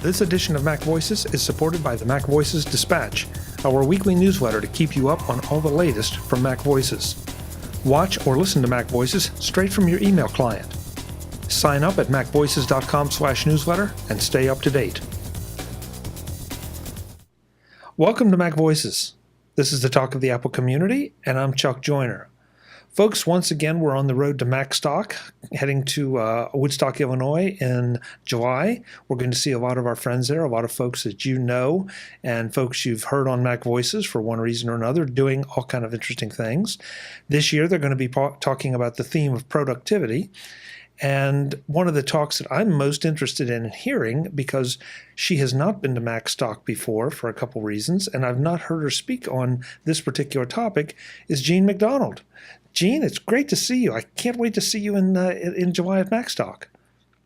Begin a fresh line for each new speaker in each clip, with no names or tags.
This edition of MacVoices is supported by the MacVoices Dispatch, our weekly newsletter to keep you up on all the latest from MacVoices. Watch or listen to MacVoices straight from your email client. Sign up at macvoices.com/newsletter and stay up to date. Welcome to MacVoices. This is the talk of the Apple community, and I'm Chuck Joyner. Folks, once again, we're on the road to Macstock, heading to Woodstock, Illinois in July. We're going to see a lot of our friends there, a lot of folks that you know, and folks you've heard on MacVoices for one reason or another, doing all kind of interesting things. This year, they're going to be talking about the theme of productivity. And one of the talks that I'm most interested in hearing, because she has not been to Macstock before for a couple reasons, and I've not heard her speak on this particular topic, is Jean MacDonald. Jean, it's great to see you. I can't wait to see you in July at Macstock.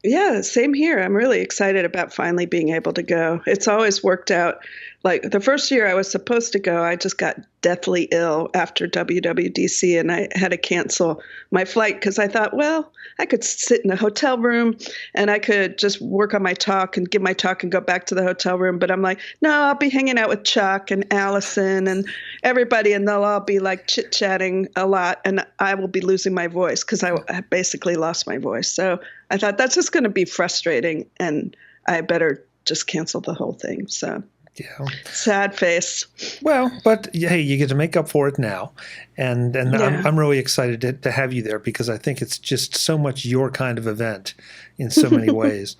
Yeah, same here. I'm really excited about finally being able to go. It's always worked out. Like the first year I was supposed to go, I just got deathly ill after WWDC, and I had to cancel my flight because I thought, well, I could sit in a hotel room and I could just work on my talk and give my talk and go back to the hotel room. But I'm like, no, I'll be hanging out with Chuck and Allison and everybody, and they'll all be like chit-chatting a lot, and I will be losing my voice because I basically lost my voice. So I thought that's just going to be frustrating, and I better just cancel the whole thing. So yeah, sad face.
Well, but hey, you get to make up for it now, and
yeah.
I'm really excited to have you there because I think it's just so much your kind of event in so many ways.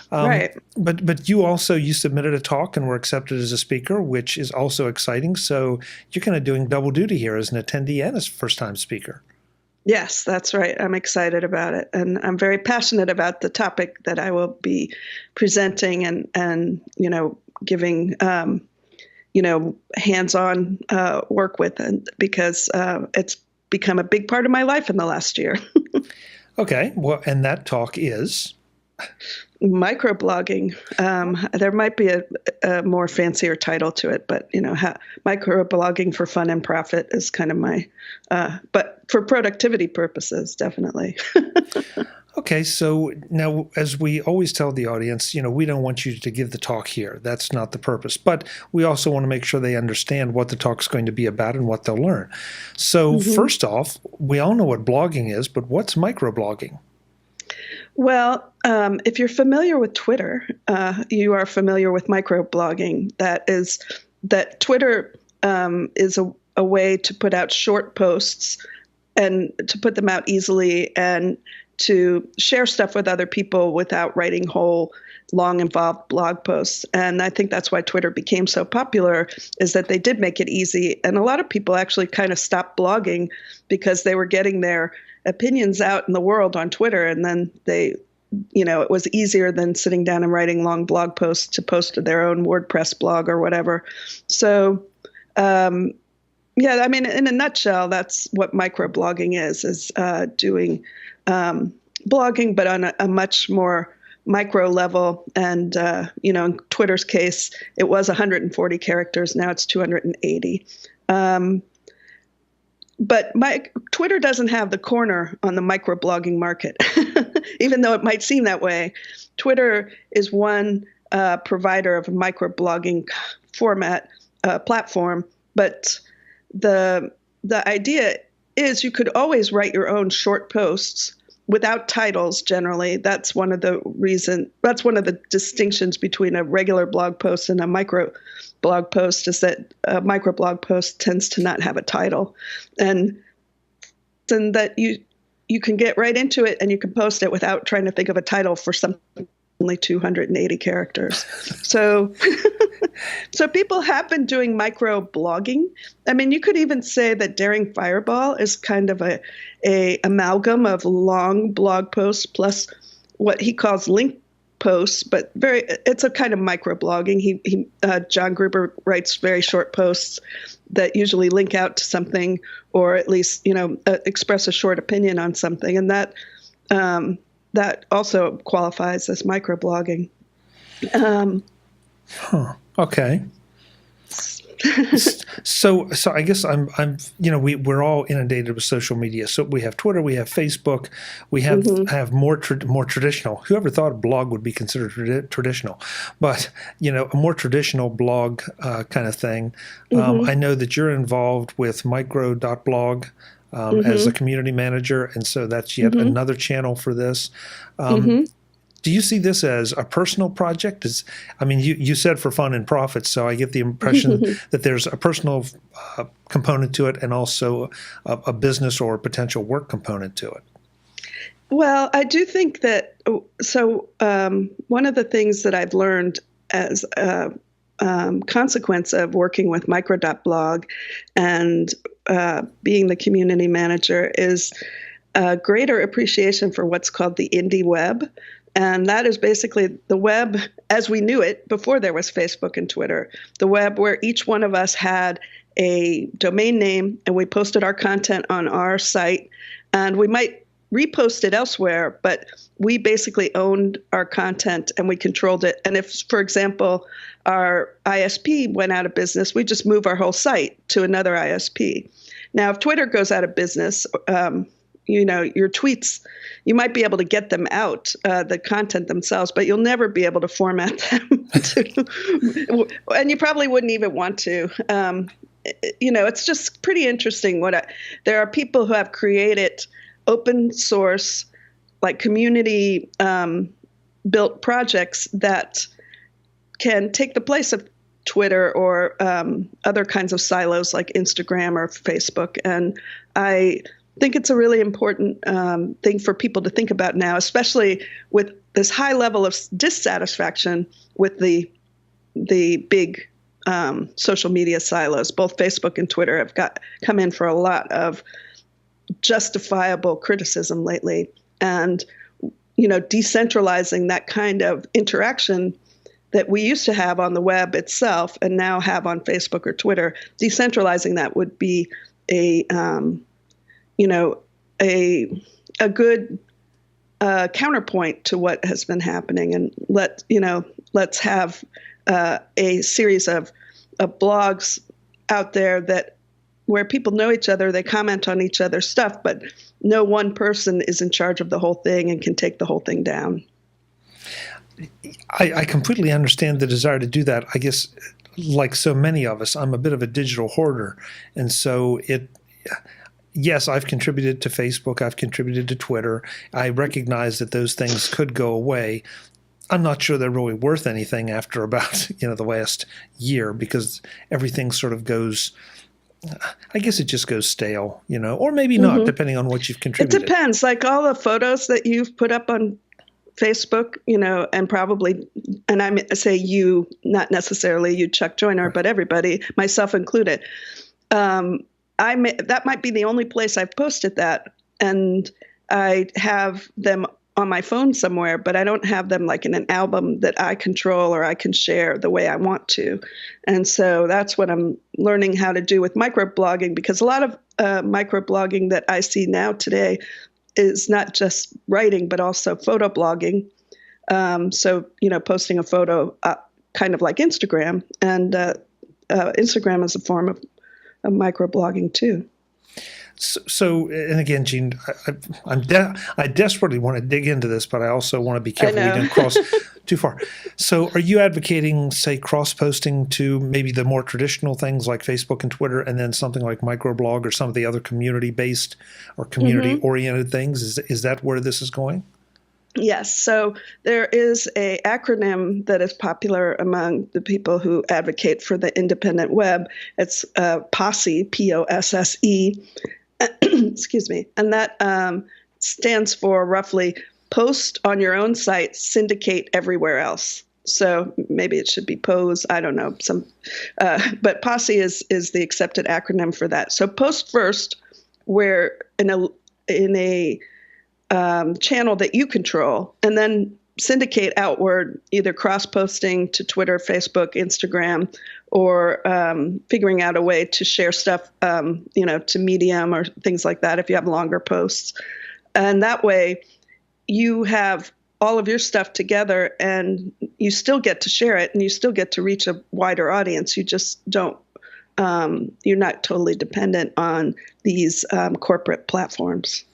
Right.
But you submitted a talk and were accepted as a speaker, which is also exciting. So you're kind of doing double duty here as an attendee and as a first-time speaker.
Yes, that's right. I'm excited about it. And I'm very passionate about the topic that I will be presenting and giving, hands-on work with, and because it's become a big part of my life in the last year.
Okay. Well, and that talk is?
Microblogging. There might be a more fancier title to it, but microblogging for fun and profit is kind of my, but for productivity purposes, definitely.
Okay, so now, as we always tell the audience, we don't want you to give the talk here. That's not the purpose. But we also want to make sure they understand what the talk's going to be about and what they'll learn. So first off, we all know what blogging is, but what's microblogging? Well,
if you're familiar with Twitter, you are familiar with microblogging. That Twitter is a way to put out short posts and to put them out easily and to share stuff with other people without writing whole, long, involved blog posts. And I think that's why Twitter became so popular, is that they did make it easy. And a lot of people actually kind of stopped blogging because they were getting their opinions out in the world on Twitter. And then it was easier than sitting down and writing long blog posts to post to their own WordPress blog or whatever. So, in a nutshell, that's what microblogging is doing blogging, but on a much more micro level. And, in Twitter's case, it was 140 characters. Now it's 280. But Twitter doesn't have the corner on the microblogging market, even though it might seem that way. Twitter is one provider of a microblogging format platform, but the idea is you could always write your own short posts without titles. Generally, that's one of the distinctions between a regular blog post and a micro blog post, is that a microblog post tends to not have a title, and that you can get right into it and you can post it without trying to think of a title for something only 280 characters. So people have been doing microblogging. I mean, you could even say that Daring Fireball is kind of a amalgam of long blog posts plus what he calls link posts, but it's a kind of microblogging. John Gruber writes very short posts that usually link out to something, or at least express a short opinion on something, and that also qualifies as microblogging.
Okay. So I guess we're all inundated with social media. So we have Twitter, we have Facebook, we have more traditional. Whoever thought a blog would be considered traditional, but a more traditional blog kind of thing. I know that you're involved with Micro.blog as a community manager, and so that's yet another channel for this. Do you see this as a personal project? You said for fun and profit, so I get the impression that there's a personal component to it and also a business or potential work component to it.
Well, I do think that, one of the things that I've learned as a consequence of working with Micro.blog and being the community manager is a greater appreciation for what's called the indie web. And that is basically the web as we knew it before there was Facebook and Twitter, the web where each one of us had a domain name and we posted our content on our site, and we might repost it elsewhere, but we basically owned our content and we controlled it. And if, for example, our ISP went out of business, we just move our whole site to another ISP. Now, if Twitter goes out of business, your tweets, you might be able to get them out, the content themselves, but you'll never be able to format them. And you probably wouldn't even want to. It's just pretty interesting. There are people who have created open source, like community built projects that can take the place of Twitter or other kinds of silos like Instagram or Facebook. And I think it's a really important thing for people to think about now, especially with this high level of dissatisfaction with the big social media silos. Both Facebook and Twitter have come in for a lot of justifiable criticism lately. And, decentralizing that kind of interaction that we used to have on the web itself and now have on Facebook or Twitter, decentralizing that would be a good counterpoint to what has been happening, and let's have a series of blogs out there where people know each other, they comment on each other's stuff, but no one person is in charge of the whole thing and can take the whole thing down.
I completely understand the desire to do that. I guess, like so many of us, I'm a bit of a digital hoarder, and so yes, I've contributed to Facebook. I've contributed to Twitter. I recognize that those things could go away. I'm not sure they're really worth anything after about the last year, because everything sort of goes. I guess it just goes stale, or maybe not, depending on what you've contributed.
It depends. Like all the photos that you've put up on Facebook, and probably, and I say you, not necessarily you, Chuck Joyner, but everybody, myself included. That might be the only place I've posted that, and I have them on my phone somewhere, but I don't have them like in an album that I control or I can share the way I want to. And so that's what I'm learning how to do with microblogging, because a lot of microblogging that I see now today is not just writing, but also photo blogging. So, posting a photo kind of like Instagram, and Instagram is a form of microblogging too.
So, and again, Jean, I desperately want to dig into this, but I also want to be careful we don't cross too far. So, are you advocating, say, cross-posting to maybe the more traditional things like Facebook and Twitter, and then something like microblog or some of the other community-based or community-oriented things? Is that where this is going?
Yes. So there is a acronym that is popular among the people who advocate for the independent web. It's POSSE, P-O-S-S-E. Excuse me. And that stands for roughly post on your own site, syndicate everywhere else. So maybe it should be POSE. I don't know. But POSSE is the accepted acronym for that. So post first, where in a channel that you control, and then syndicate outward, either cross-posting to Twitter, Facebook, Instagram, or figuring out a way to share stuff, to Medium or things like that if you have longer posts. And that way you have all of your stuff together and you still get to share it and you still get to reach a wider audience. You just don't you're not totally dependent on these corporate platforms.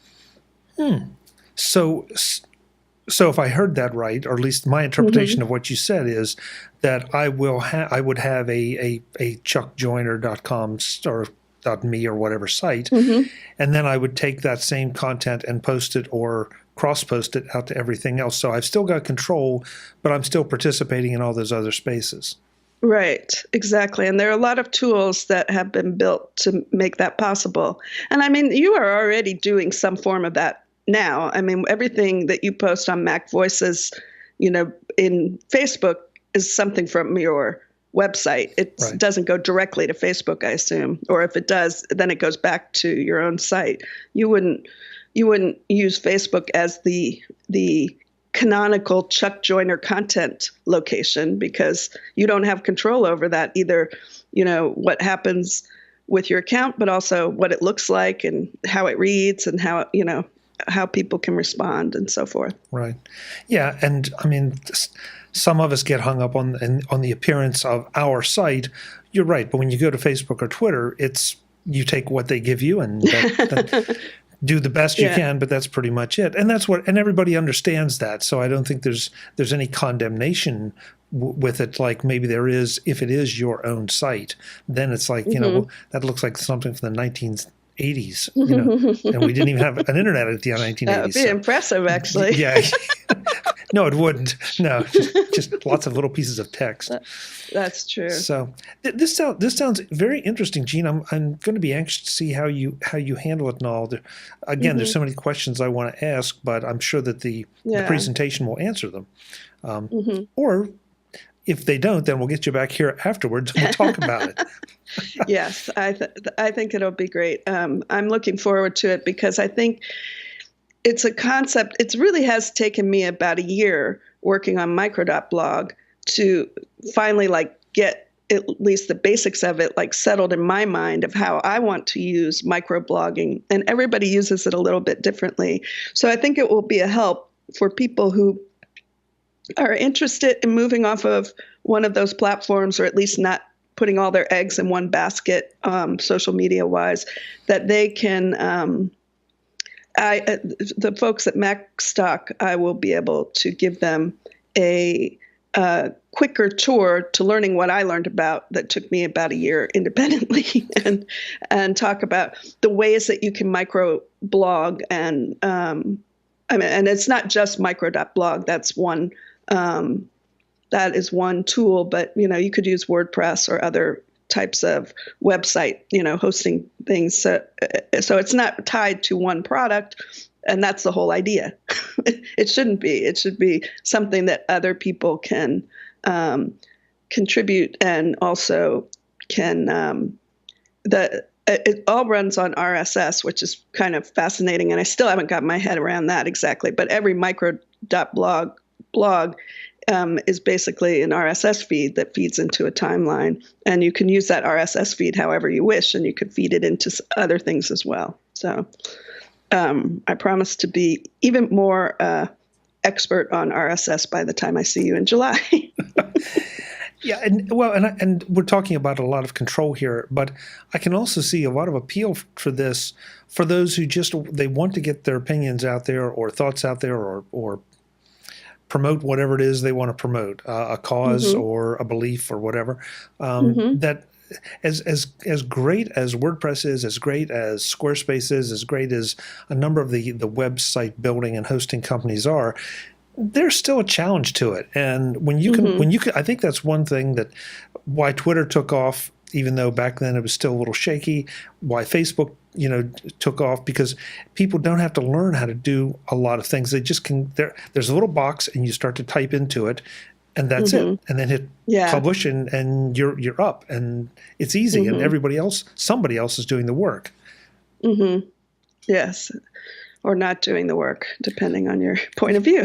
So if I heard that right, or at least my interpretation of what you said is that I would have a chuckjoyner.com or .me or whatever site, and then I would take that same content and post it or cross-post it out to everything else. So I've still got control, but I'm still participating in all those other spaces.
Right, exactly. And there are a lot of tools that have been built to make that possible. And I mean, you are already doing some form of that now. I mean, everything that you post on MacVoices, in Facebook is something from your website. It doesn't go directly to Facebook, I assume. Or if it does, then it goes back to your own site. You wouldn't use Facebook as the canonical Chuck Joyner content location because you don't have control over that either, what happens with your account, but also what it looks like and how it reads and how people can respond and so forth.
Right. Yeah. And I mean, some of us get hung up on the appearance of our site. You're right. But when you go to Facebook or Twitter, you take what they give you and do the best you can, but that's pretty much it. And and everybody understands that. So I don't think there's any condemnation with it, like maybe there is if it is your own site. Then it's like, that looks like something from the 1980s, and we didn't even have an internet at the 1980s.
That would be impressive, actually.
Yeah. No, it wouldn't. No, just lots of little pieces of text.
That's true.
So this sounds very interesting, Gene. I'm going to be anxious to see how you handle it and all. Again, there's so many questions I want to ask, but I'm sure that the presentation will answer them. Or if they don't, then we'll get you back here afterwards and we'll talk about it.
Yes, I think it'll be great. I'm looking forward to it because I think it's a concept. It really has taken me about a year working on Micro.blog to finally get at least the basics of it settled in my mind of how I want to use microblogging. And everybody uses it a little bit differently. So I think it will be a help for people who are interested in moving off of one of those platforms, or at least not putting all their eggs in one basket, social media wise, that they can, the folks at Macstock, I will be able to give them a quicker tour to learning what I learned about that took me about a year independently, and talk about the ways that you can microblog. And and it's not just micro.blog. That's one. That is one tool, but you could use WordPress or other types of website, hosting things. So it's not tied to one product, and that's the whole idea. It shouldn't be. It should be something that other people can contribute, and also can it all runs on RSS, which is kind of fascinating, and I still haven't got my head around that exactly. But every micro.blog is basically an RSS feed that feeds into a timeline, and you can use that RSS feed however you wish, and you could feed it into other things as well. So I promise to be even more expert on RSS by the time I see you in July.
Yeah, and we're talking about a lot of control here, but I can also see a lot of appeal for this for those who they want to get their opinions out there or thoughts out there or promote whatever it is they want to promote, a cause or a belief or whatever. That as great as WordPress is, as great as Squarespace is, as great as a number of the website building and hosting companies are, there's still a challenge to it. And when you can, I think that's one thing why Twitter took off, even though back then it was still a little shaky, why Facebook, took off, because people don't have to learn how to do a lot of things. They just can, there's a little box and you start to type into it and that's it. And then hit publish and you're up, and it's easy, and somebody else is doing the work. Yes.
Or not doing the work, depending on your point of view.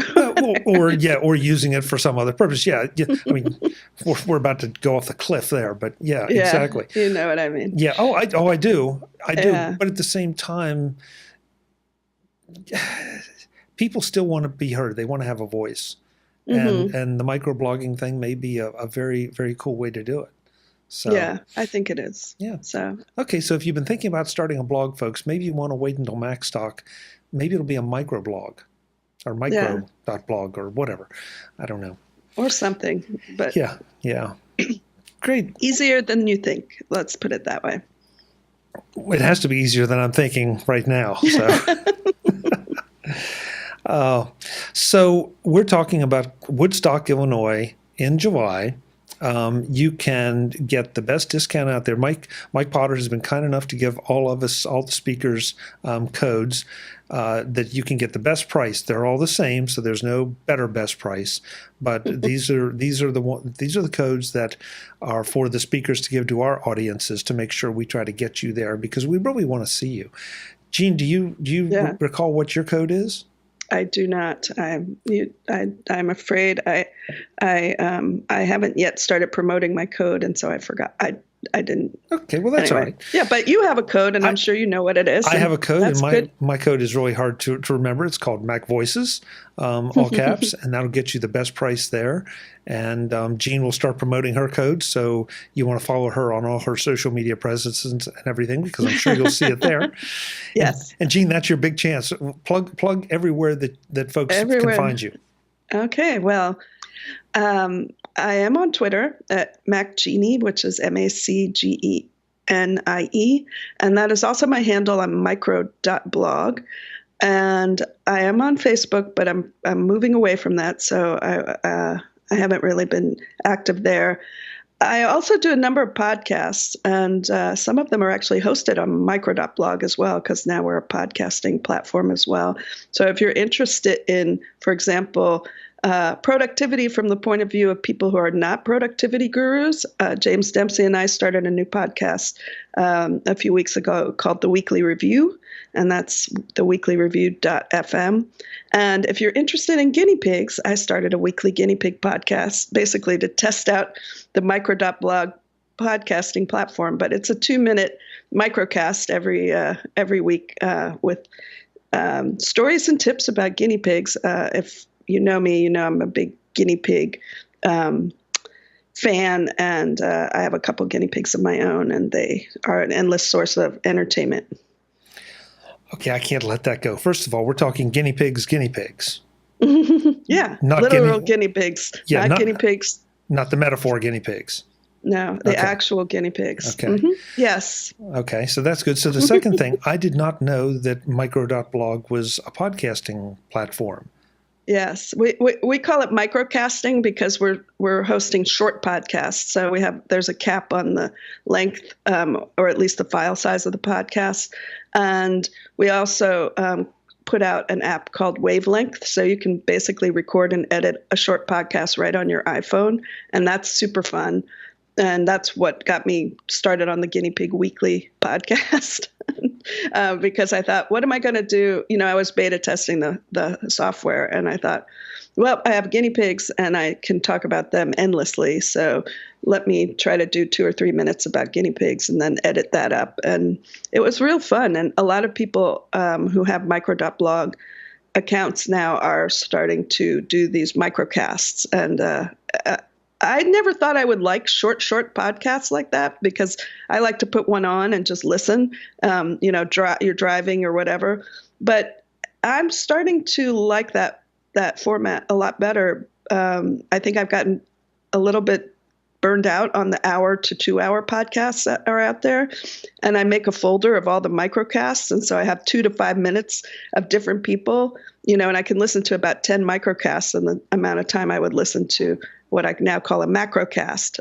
or using it for some other purpose. Yeah. I mean, we're about to go off the cliff there, but exactly.
You know what I mean?
Yeah. I do. But at the same time, people still want to be heard. They want to have a voice, and the microblogging thing may be a very, very cool way to do it. So
yeah, I think it is.
yeah.
So
Okay, so if you've been thinking about starting a blog, folks, maybe you want to wait until Macstock. Maybe it'll be a microblog or
yeah,
micro.blog or whatever. I don't know.
or something, but
Yeah, yeah. Great.
easier than you think. Let's put it that way.
It has to be easier than I'm thinking right now. So, so we're talking about Woodstock, Illinois in July. You can get the best discount out there. Mike Potter has been kind enough to give all of us, all the speakers, codes that you can get the best price. They're all the same, so there's no better best price. But these are the codes that are for the speakers to give to our audiences to make sure we try to get you there because we really want to see you. Gene, do you recall what your code is?
I do not. I'm afraid I haven't yet started promoting my code, and so I forgot. I didn't.
Okay, well that's
anyway.
all right.
Yeah, but you have a code, and I'm sure you know what it is.
I have a code, and
good.
my code is really hard to remember. It's called MacVoices, all caps, and that'll get you the best price there. And Jean will start promoting her code, so you want to follow her on all her social media presence and everything, because I'm sure you'll see it there.
Yes.
And Jean, that's your big chance. Plug everywhere that folks can find you.
Okay. Well, I am on Twitter at MacGenie, which is MacGenie, and that is also my handle on micro.blog. And I am on Facebook, but I'm moving away from that, so I haven't really been active there. I also do a number of podcasts, and some of them are actually hosted on micro.blog as well, because now we're a podcasting platform as well. So if you're interested in, for example, productivity from the point of view of people who are not productivity gurus, James Dempsey and I started a new podcast a few weeks ago called The Weekly Review, and that's theweeklyreview.fm. And if you're interested in guinea pigs, I started a weekly guinea pig podcast, basically to test out the micro.blog podcasting platform. But it's a 2-minute microcast every week with stories and tips about guinea pigs. If you know me, you know I'm a big guinea pig fan, and I have a couple guinea pigs of my own, and they are an endless source of entertainment.
Okay, I can't let that go. First of all, we're talking guinea pigs.
Yeah,
not
literal guinea pigs, not guinea pigs.
Not the metaphor guinea pigs.
No, the actual guinea pigs.
Okay.
Mm-hmm. Yes.
Okay, so that's good. So the second thing, I did not know that micro.blog was a podcasting platform.
Yes, we call it microcasting because we're hosting short podcasts. So there's a cap on the length, or at least the file size of the podcast, and we also put out an app called Wavelength, so you can basically record and edit a short podcast right on your iPhone, and that's super fun. And that's what got me started on the Guinea Pig Weekly podcast, because I thought, what am I going to do? You know, I was beta testing the software, and I thought, well, I have guinea pigs, and I can talk about them endlessly. So let me try to do 2 or 3 minutes about guinea pigs and then edit that up. And it was real fun. And a lot of people who have micro.blog accounts now are starting to do these microcasts. And I never thought I would like short podcasts like that, because I like to put one on and just listen, you're driving or whatever. But I'm starting to like that format a lot better. I think I've gotten a little bit burned out on the hour to 2 hour podcasts that are out there. And I make a folder of all the microcasts. And so I have 2 to 5 minutes of different people, and I can listen to about 10 microcasts in the amount of time I would listen to what I now call a macrocast.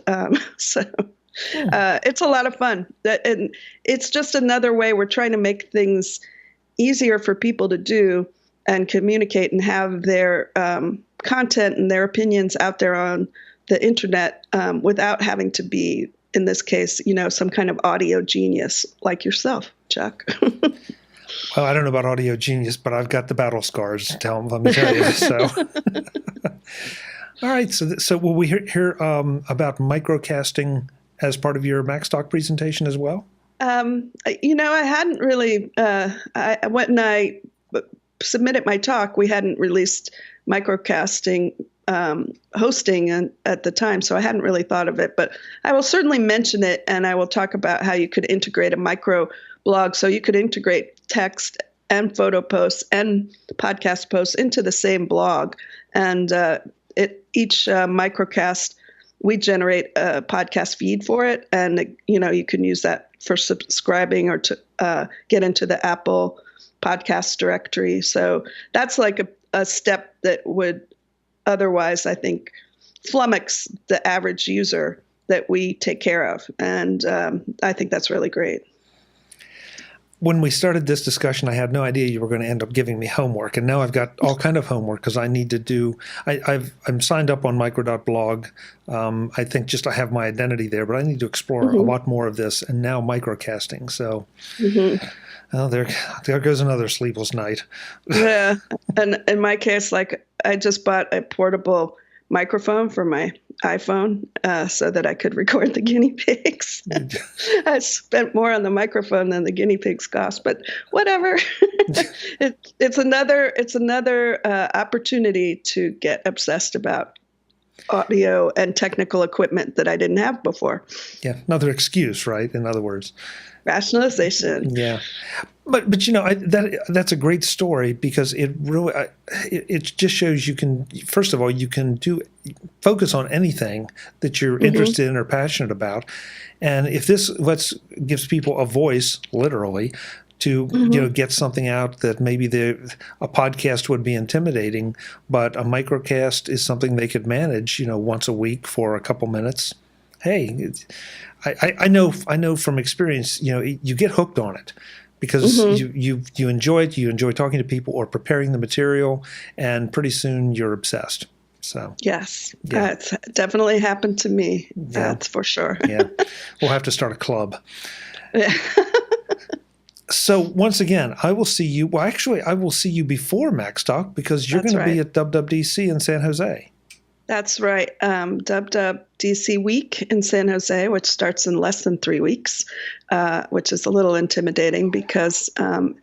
It's a lot of fun. And it's just another way we're trying to make things easier for people to do and communicate and have their content and their opinions out there on the internet without having to be, in this case, some kind of audio genius like yourself, Chuck.
Well, I don't know about audio genius, but I've got the battle scars. Let me tell you. So, all right. So will we hear about microcasting as part of your Macstock presentation as well?
I hadn't really. When I submitted my talk, we hadn't released microcasting hosting at the time, so I hadn't really thought of it. But I will certainly mention it, and I will talk about how you could integrate a micro blog. So you could integrate text and photo posts and podcast posts into the same blog. And each microcast, we generate a podcast feed for it, and you can use that for subscribing or to get into the Apple podcast directory. So that's like a step that would otherwise, I think, flummox the average user that we take care of. And I think that's really great.
When we started this discussion, I had no idea you were going to end up giving me homework, and now I've got all kind of homework because I need to do. I'm signed up on micro.blog. I think just I have my identity there, but I need to explore a lot more of this, and now microcasting. So, oh, there goes another sleepless night.
Yeah, and in my case, like I just bought a portable microphone for my iPhone so that I could record the guinea pigs. I spent more on the microphone than the guinea pigs cost, but whatever. It's another opportunity to get obsessed about audio and technical equipment that I didn't have before.
Yeah, another excuse, right? In other words.
Rationalization.
Yeah, but that's a great story because it really it just shows you can, first of all, you can focus on anything that you're interested in or passionate about, and if this gives people a voice, literally, to get something out that maybe a podcast would be intimidating, but a microcast is something they could manage, once a week for a couple minutes. Hey, I know from experience, you get hooked on it because you enjoy it. You enjoy talking to people or preparing the material, and pretty soon you're obsessed. So
yes, that's definitely happened to me. Yeah. That's for sure.
Yeah, we'll have to start a club. So once again, I will see you. Well, actually, I will see you before Macstock because you're going to be at WWDC in San Jose.
That's right. WWDC week in San Jose, which starts in less than 3 weeks, which is a little intimidating because I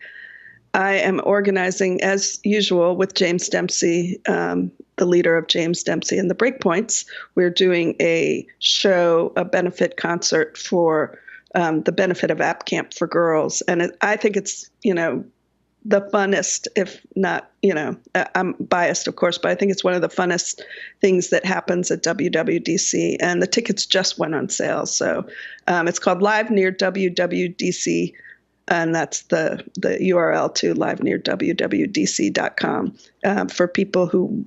am organizing, as usual, with James Dempsey, the leader of James Dempsey and the Breakpoints. We're doing a show, a benefit concert for the benefit of App Camp for girls. And I think it's, the funnest, if not, I'm biased, of course, but I think it's one of the funnest things that happens at WWDC. And the tickets just went on sale. So it's called Live Near WWDC. And that's the URL to livenearwwdc.com for people who,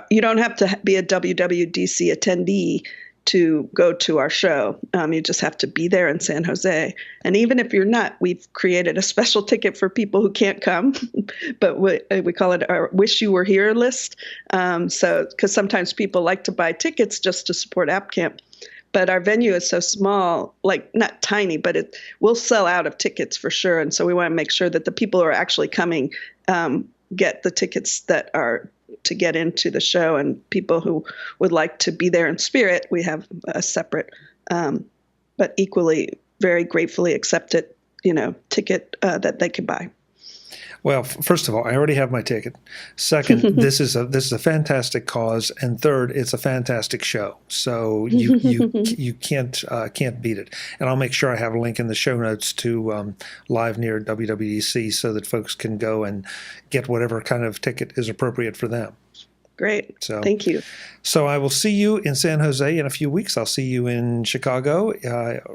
you don't have to be a WWDC attendee to go to our show. You just have to be there in San Jose. And even if you're not, we've created a special ticket for people who can't come, but we call it our Wish You Were Here list. So, because sometimes people like to buy tickets just to support App Camp. But our venue is so small, like not tiny, but we'll sell out of tickets for sure. And so we want to make sure that the people who are actually coming get the tickets that are to get into the show, and people who would like to be there in spirit, we have a separate, but equally very gratefully accepted, ticket that they can buy.
Well, first of all, I already have my ticket. Second, this is a fantastic cause, and third, it's a fantastic show. So you can't beat it. And I'll make sure I have a link in the show notes to Live Near WWDC so that folks can go and get whatever kind of ticket is appropriate for them.
Great.
So,
thank you.
So I will see you in San Jose in a few weeks. I'll see you in Chicago,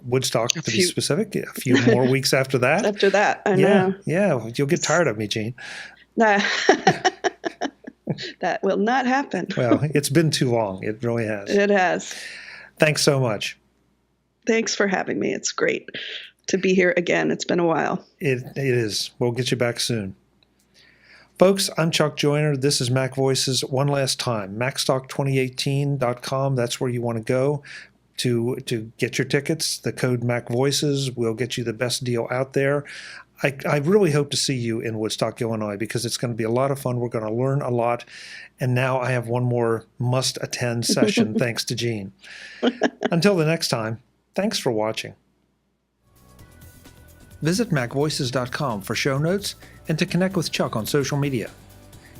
Woodstock to be specific, a few more weeks after that.
After that, I know.
Yeah, you'll get tired of me, Gene.
That will not happen.
Well, it's been too long. It really has.
It has.
Thanks so much.
Thanks for having me. It's great to be here again. It's been a while.
It is. We'll get you back soon. Folks, I'm Chuck Joyner. This is MacVoices one last time. Macstock2018.com. That's where you want to go to get your tickets. The code MacVoices will get you the best deal out there. I really hope to see you in Woodstock, Illinois, because it's going to be a lot of fun. We're going to learn a lot. And now I have one more must-attend session, thanks to Gene. Until the next time, thanks for watching. Visit MacVoices.com for show notes and to connect with Chuck on social media.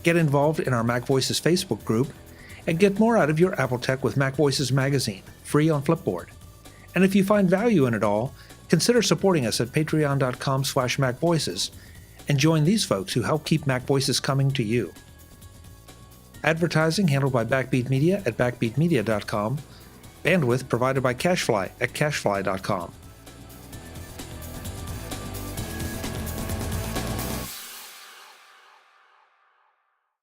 Get involved in our MacVoices Facebook group And get more out of your Apple tech with MacVoices magazine, free on Flipboard. And if you find value in it all, consider supporting us at patreon.com/MacVoices and join these folks who help keep MacVoices coming to you. Advertising handled by Backbeat Media at backbeatmedia.com. Bandwidth provided by CacheFly at cachefly.com.